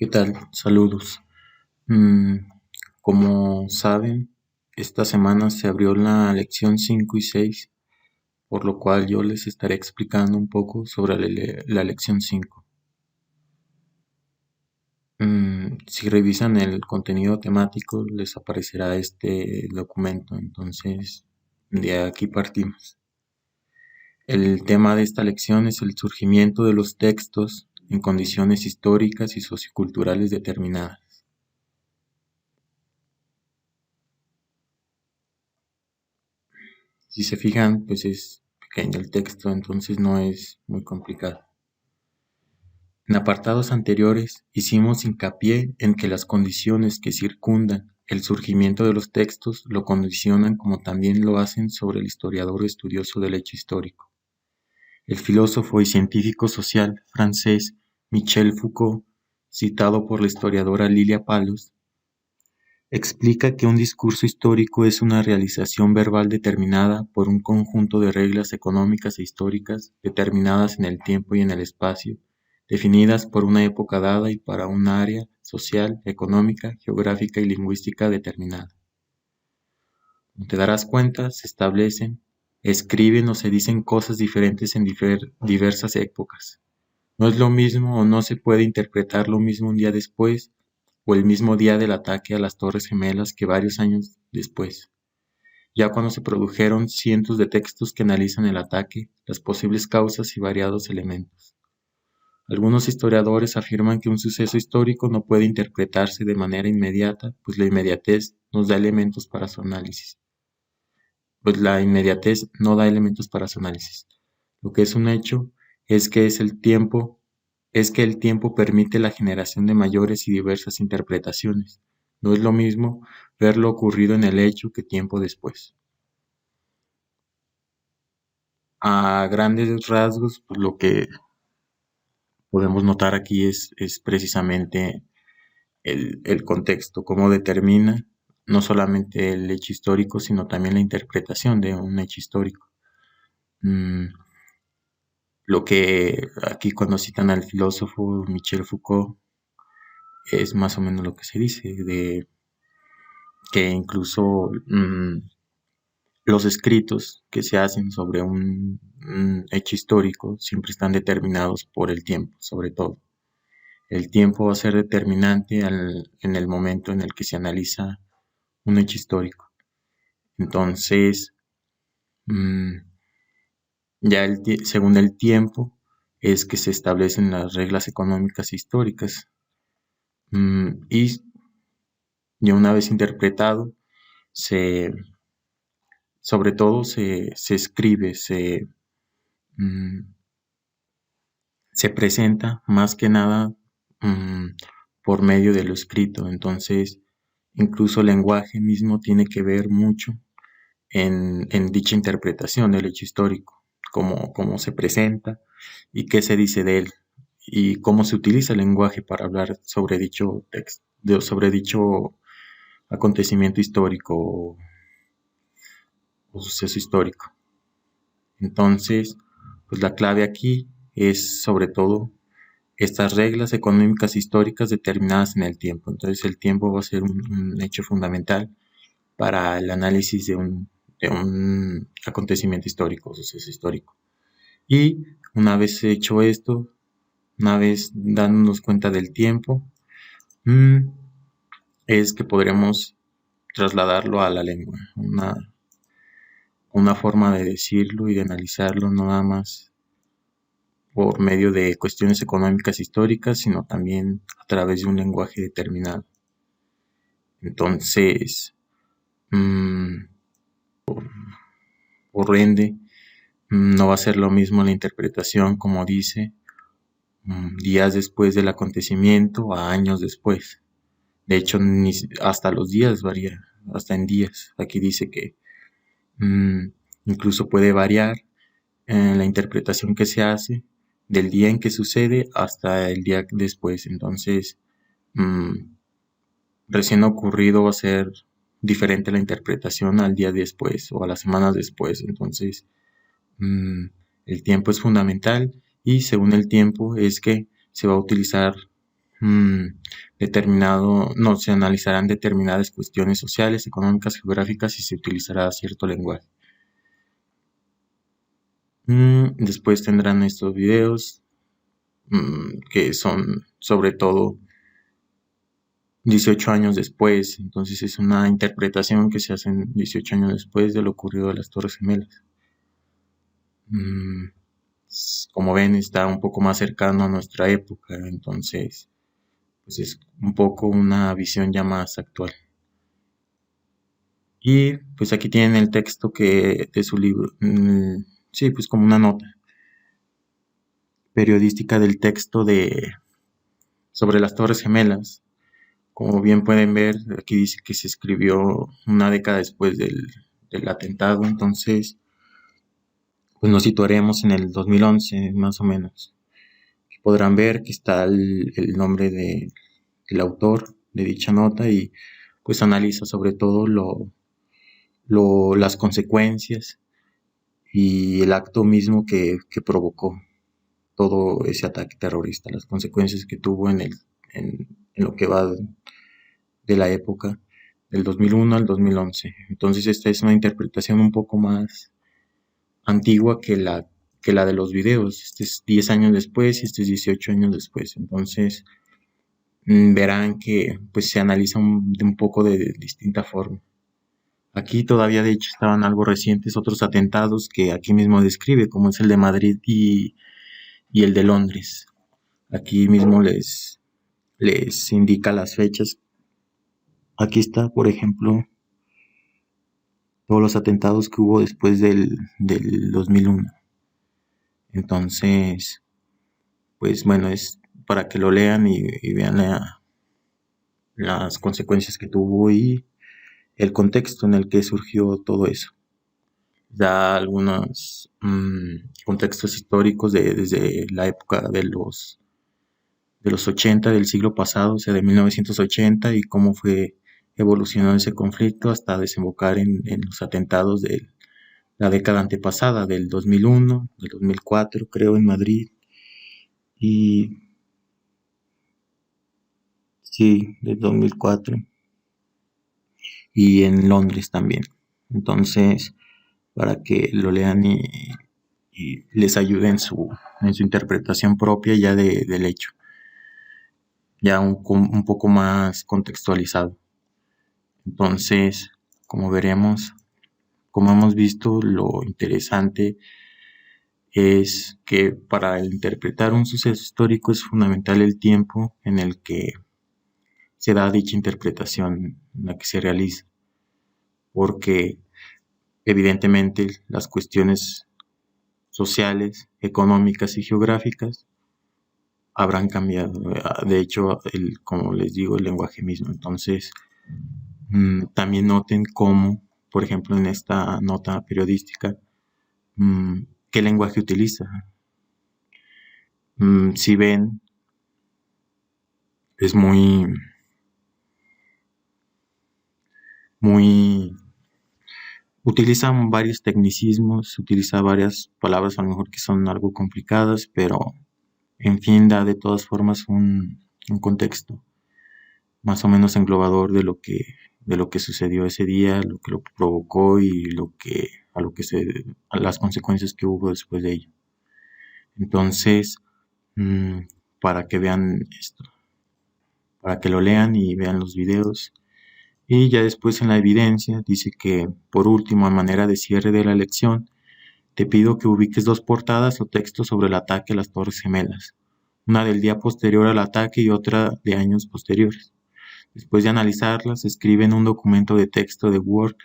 ¿Qué tal? Saludos. Mm, Como saben, esta semana se abrió la lección 5 y 6, por lo cual yo les estaré explicando un poco sobre la lección 5. Si revisan el contenido temático, les aparecerá este documento, entonces de aquí partimos. El tema de esta lección es el surgimiento de los textos en condiciones históricas y socioculturales determinadas. Si se fijan, pues es pequeño el texto, entonces no es muy complicado. En apartados anteriores hicimos hincapié en que las condiciones que circundan el surgimiento de los textos lo condicionan como también lo hacen sobre el historiador estudioso del hecho histórico. El filósofo y científico social francés Michel Foucault, citado por la historiadora Lilia Palos, explica que un discurso histórico es una realización verbal determinada por un conjunto de reglas económicas e históricas determinadas en el tiempo y en el espacio, definidas por una época dada y para un área social, económica, geográfica y lingüística determinada. Como te darás cuenta, se establecen, escriben o se dicen cosas diferentes en diversas épocas. No es lo mismo o no se puede interpretar lo mismo un día después o el mismo día del ataque a las Torres Gemelas que varios años después, ya cuando se produjeron cientos de textos que analizan el ataque, las posibles causas y variados elementos. Algunos historiadores afirman que un suceso histórico no puede interpretarse de manera inmediata, pues la inmediatez nos da elementos para su análisis. Pues la inmediatez no da elementos para su análisis. Lo que es un hecho es que el tiempo permite la generación de mayores y diversas interpretaciones. No es lo mismo ver lo ocurrido en el hecho que tiempo después. A grandes rasgos, pues lo que podemos notar aquí es precisamente el contexto, cómo determina no solamente el hecho histórico, sino también la interpretación de un hecho histórico. Mm, Lo que aquí cuando citan al filósofo Michel Foucault es más o menos lo que se dice, de que incluso los escritos que se hacen sobre un hecho histórico siempre están determinados por el tiempo, sobre todo. El tiempo va a ser determinante en el momento en el que se analiza un hecho histórico. Entonces, mmm, según el tiempo, es que se establecen las reglas económicas históricas. Y ya una vez interpretado, se, sobre todo se escribe, mm, se presenta más que nada por medio de lo escrito. Entonces, incluso el lenguaje mismo tiene que ver mucho en dicha interpretación del hecho histórico, cómo se presenta y qué se dice de él y cómo se utiliza el lenguaje para hablar sobre dicho texto, sobre dicho acontecimiento histórico o suceso histórico. Entonces, pues la clave aquí es sobre todo estas reglas económicas históricas determinadas en el tiempo. Entonces el tiempo va a ser un hecho fundamental para el análisis de un acontecimiento histórico, suceso histórico. Y una vez hecho esto, una vez dándonos cuenta del tiempo, es que podremos trasladarlo a la lengua, una forma de decirlo y de analizarlo, no nada más por medio de cuestiones económicas históricas, sino también a través de un lenguaje determinado. Entonces, por ende, no va a ser lo mismo la interpretación, como dice, días después del acontecimiento a años después. De hecho, hasta los días varía, hasta en días. Aquí dice que incluso puede variar la interpretación que se hace del día en que sucede hasta el día después. Entonces, recién ocurrido va a ser diferente la interpretación al día después o a las semanas después. Entonces, el tiempo es fundamental y según el tiempo es que se va a utilizar se analizarán determinadas cuestiones sociales, económicas, geográficas y se utilizará cierto lenguaje. Después tendrán estos videos que son sobre todo 18 años después, entonces es una interpretación que se hace 18 años después de lo ocurrido de las Torres Gemelas. Como ven, está un poco más cercano a nuestra época, entonces pues es un poco una visión ya más actual. Y pues aquí tienen el texto de su libro, sí, pues como una nota periodística del texto sobre las Torres Gemelas. Como bien pueden ver, aquí dice que se escribió una década después del atentado, entonces pues nos situaremos en el 2011 más o menos. Podrán ver que está el nombre del autor de dicha nota y pues analiza sobre todo las consecuencias y el acto mismo que provocó todo ese ataque terrorista, las consecuencias que tuvo en lo que va de la época del 2001 al 2011. Entonces esta es una interpretación un poco más antigua que la de los videos. Este es 10 años después y este es 18 años después. Entonces verán que pues se analiza de un poco de distinta forma. Aquí todavía de hecho estaban algo recientes otros atentados que aquí mismo describe, como es el de Madrid y el de Londres. Aquí mismo les indica las fechas. Aquí está, por ejemplo, todos los atentados que hubo después del 2001. Entonces, pues bueno, es para que lo lean y vean las consecuencias que tuvo y el contexto en el que surgió todo eso. Da algunos contextos históricos desde la época de los 80 del siglo pasado, o sea, de 1980, y cómo fue evolucionando ese conflicto hasta desembocar en los atentados de la década antepasada, del 2001, del 2004, creo, en Madrid, y sí, del 2004, y en Londres también. Entonces, para que lo lean y les ayude en su interpretación propia ya del hecho, ya un poco más contextualizado. Entonces, como veremos, como hemos visto, lo interesante es que para interpretar un suceso histórico es fundamental el tiempo en el que se da dicha interpretación, en la que se realiza, porque evidentemente las cuestiones sociales, económicas y geográficas habrán cambiado. De hecho, como les digo, el lenguaje mismo. Entonces, también noten cómo, por ejemplo, en esta nota periodística, qué lenguaje utiliza. Si ven, es muy utilizan varios tecnicismos, utiliza varias palabras a lo mejor que son algo complicadas, pero en fin da de todas formas un contexto más o menos englobador de lo que sucedió ese día, lo que lo provocó y a las consecuencias que hubo después de ello. Entonces, para que vean esto, para que lo lean y vean los videos. Y ya después en la evidencia dice que, por último, a manera de cierre de la lección, te pido que ubiques dos portadas o textos sobre el ataque a las Torres Gemelas, una del día posterior al ataque y otra de años posteriores. Después de analizarlas, escribe en un documento de texto de Word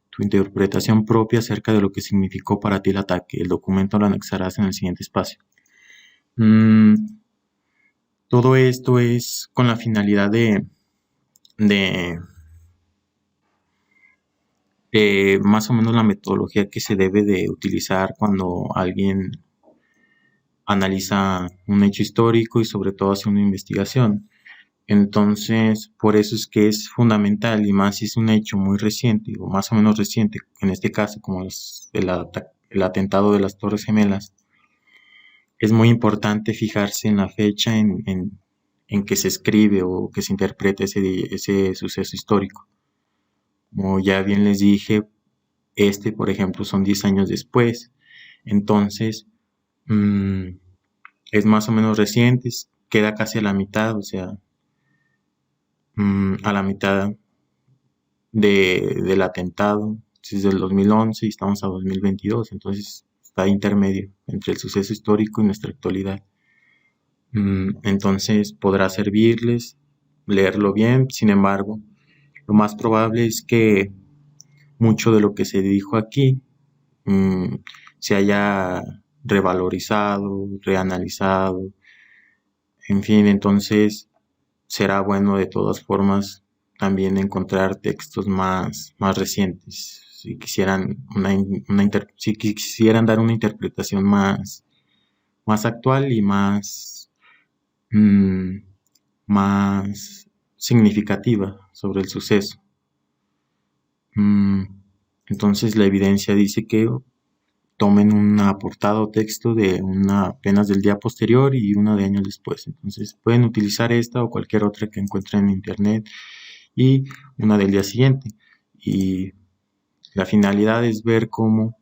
tu interpretación propia acerca de lo que significó para ti el ataque. El documento lo anexarás en el siguiente espacio. Todo esto es con la finalidad de más o menos la metodología que se debe de utilizar cuando alguien analiza un hecho histórico y sobre todo hace una investigación. Entonces, por eso es que es fundamental, y más si es un hecho muy reciente o más o menos reciente, en este caso como es el atentado de las Torres Gemelas, es muy importante fijarse en la fecha, en en que se escribe o que se interpreta ese suceso histórico. Como ya bien les dije, por ejemplo, son 10 años después. Entonces, mmm, es más o menos reciente, queda casi a la mitad, o sea, a la mitad del atentado. Es del 2011 y estamos a 2022, entonces está intermedio entre el suceso histórico y nuestra actualidad. Entonces podrá servirles leerlo bien. Sin embargo, lo más probable es que mucho de lo que se dijo aquí se haya revalorizado, reanalizado, en fin. Entonces será bueno de todas formas también encontrar textos más recientes si quisieran si quisieran dar una interpretación más actual y mm, más significativa sobre el suceso. Entonces la evidencia dice que tomen una portada o texto de una apenas del día posterior y una de años después. Entonces pueden utilizar esta o cualquier otra que encuentren en internet y una del día siguiente. Y la finalidad es ver cómo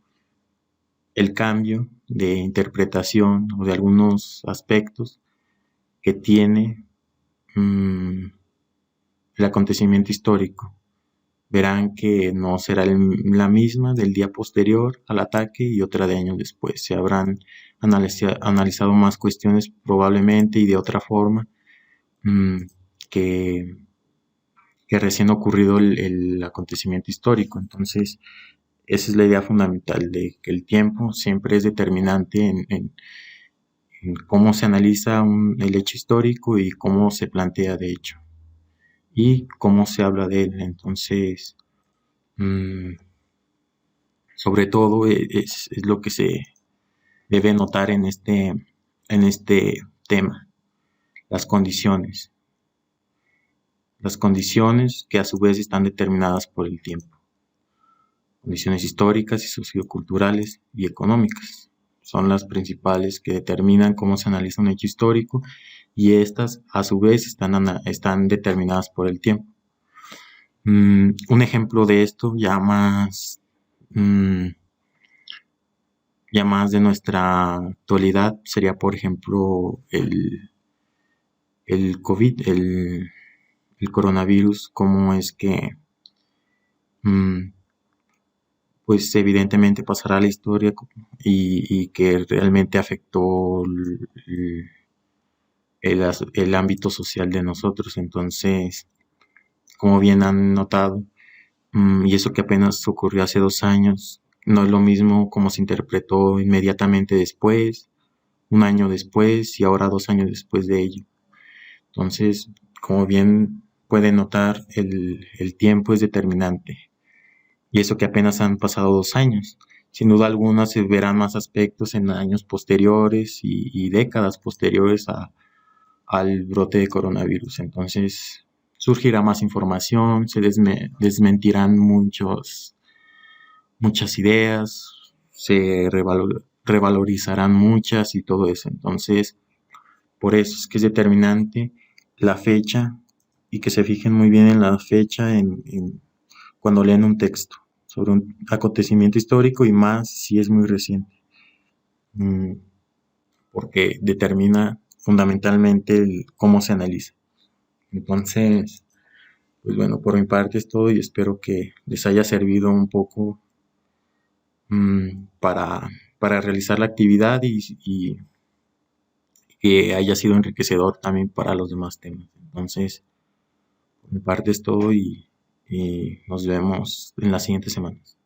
el cambio de interpretación o de algunos aspectos que tiene el acontecimiento histórico. Verán que no será la misma del día posterior al ataque y otra de años después. Se habrán analizado más cuestiones probablemente y de otra forma que recién ocurrido el acontecimiento histórico. Entonces, esa es la idea fundamental, de que el tiempo siempre es determinante en cómo se analiza el hecho histórico y cómo se plantea de hecho y cómo se habla de él. Entonces, sobre todo es lo que se debe notar en este tema, las condiciones que a su vez están determinadas por el tiempo, condiciones históricas y socioculturales y económicas. Son las principales que determinan cómo se analiza un hecho histórico y estas a su vez están determinadas por el tiempo. Un ejemplo de esto ya más de nuestra actualidad sería, por ejemplo, el COVID, el coronavirus, cómo es que pues evidentemente pasará a la historia y que realmente afectó el ámbito social de nosotros. Entonces, como bien han notado, y eso que apenas ocurrió hace 2 años, no es lo mismo como se interpretó inmediatamente después, un año después y ahora 2 años después de ello. Entonces, como bien pueden notar, el tiempo es determinante. Y eso que apenas han pasado 2 años. Sin duda alguna se verán más aspectos en años posteriores y décadas posteriores al brote de coronavirus. Entonces surgirá más información, se desmentirán muchas ideas, se revalorizarán muchas y todo eso. Entonces, por eso es que es determinante la fecha y que se fijen muy bien en la fecha cuando leen un texto sobre un acontecimiento histórico y más si es muy reciente, porque determina fundamentalmente cómo se analiza. Entonces, pues bueno, por mi parte es todo y espero que les haya servido un poco para realizar la actividad y que haya sido enriquecedor también para los demás temas. Entonces, por mi parte es todo y nos vemos en las siguientes semanas.